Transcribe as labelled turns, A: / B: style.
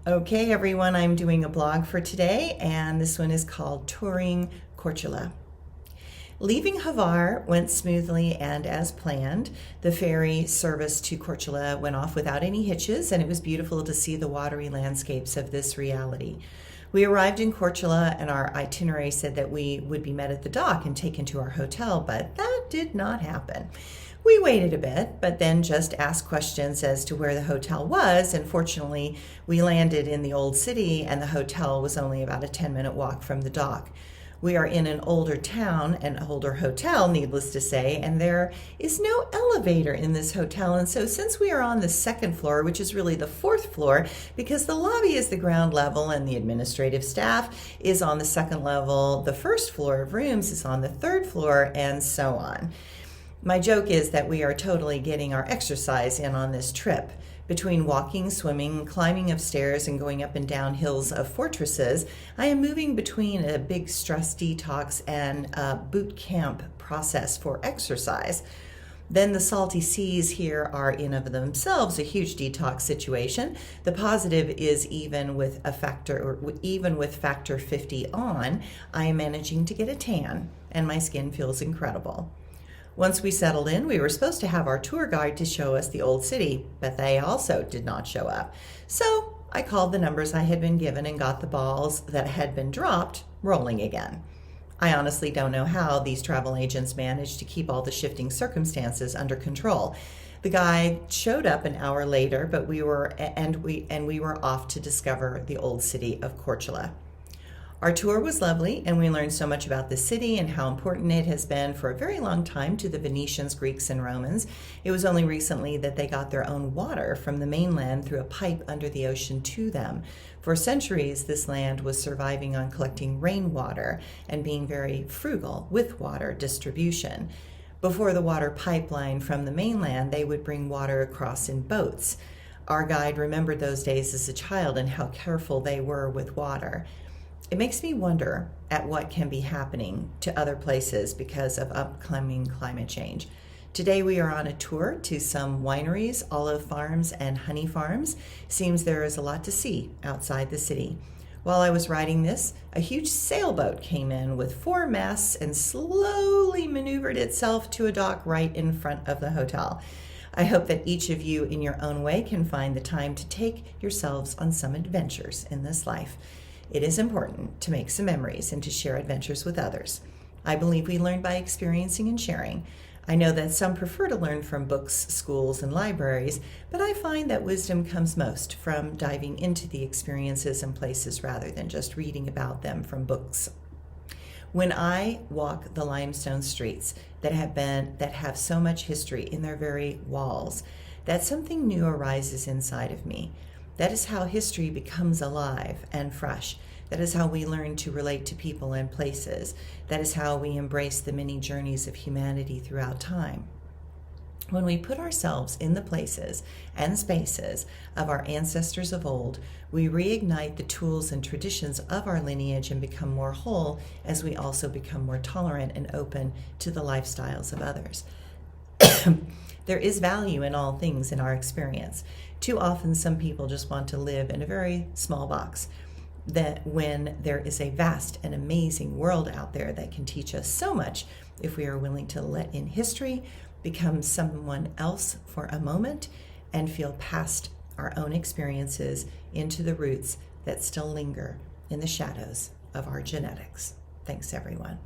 A: Okay, everyone, I'm doing a blog for today, and this one is called Touring Korc ula. Leaving Hvar went smoothly and as planned. The ferry service to Korc ula went off without any hitches, and it was beautiful to see the watery landscapes of this reality. We arrived in Korc ula, and our itinerary said that we would be met at the dock and taken to our hotel, but that did not happen. We waited a bit, but then just asked questions as to where the hotel was, and fortunately, we landed in the old city, and the hotel was only about a 10-minute walk from the dock. We are in an older town, an older hotel, needless to say, and there is no elevator in this hotel. And so since we are on the second floor, which is really the fourth floor, because the lobby is the ground level and the administrative staff is on the second level, the first floor of rooms is on the third floor, and so on. My joke is that we are totally getting our exercise in on this trip. Between walking, swimming, climbing of stairs, and going up and down hills of fortresses, I am moving between a big stress detox and a boot camp process for exercise. Then the salty seas here are in of themselves a huge detox situation. The positive is even with factor 50 on, I am managing to get a tan, and my skin feels incredible. Once we settled in, we were supposed to have our tour guide to show us the old city, but they also did not show up. So I called the numbers I had been given and got the balls that had been dropped rolling again. I honestly don't know how these travel agents managed to keep all the shifting circumstances under control. The guide showed up an hour later, but we were off to discover the old city of Korc ula. Our tour was lovely, and we learned so much about the city and how important it has been for a very long time to the Venetians, Greeks, and Romans. It was only recently that they got their own water from the mainland through a pipe under the ocean to them. For centuries, this land was surviving on collecting rainwater and being very frugal with water distribution. Before the water pipeline from the mainland, they would bring water across in boats. Our guide remembered those days as a child and how careful they were with water. It makes me wonder at what can be happening to other places because of upcoming climate change. Today we are on a tour to some wineries, olive farms, and honey farms. Seems there is a lot to see outside the city. While I was writing this, a huge sailboat came in with 4 masts and slowly maneuvered itself to a dock right in front of the hotel. I hope that each of you in your own way can find the time to take yourselves on some adventures in this life. It is important to make some memories and to share adventures with others. I believe we learn by experiencing and sharing. I know that some prefer to learn from books, schools, and libraries, but I find that wisdom comes most from diving into the experiences and places rather than just reading about them from books. When I walk the limestone streets that have so much history in their very walls, that something new arises inside of me. That is how history becomes alive and fresh. That is how we learn to relate to people and places. That is how we embrace the many journeys of humanity throughout time. When we put ourselves in the places and spaces of our ancestors of old, we reignite the tools and traditions of our lineage and become more whole as we also become more tolerant and open to the lifestyles of others. There is value in all things in our experience. Too often some people just want to live in a very small box, that when there is a vast and amazing world out there that can teach us so much if we are willing to let in history, become someone else for a moment, and feel past our own experiences into the roots that still linger in the shadows of our genetics. Thanks, everyone.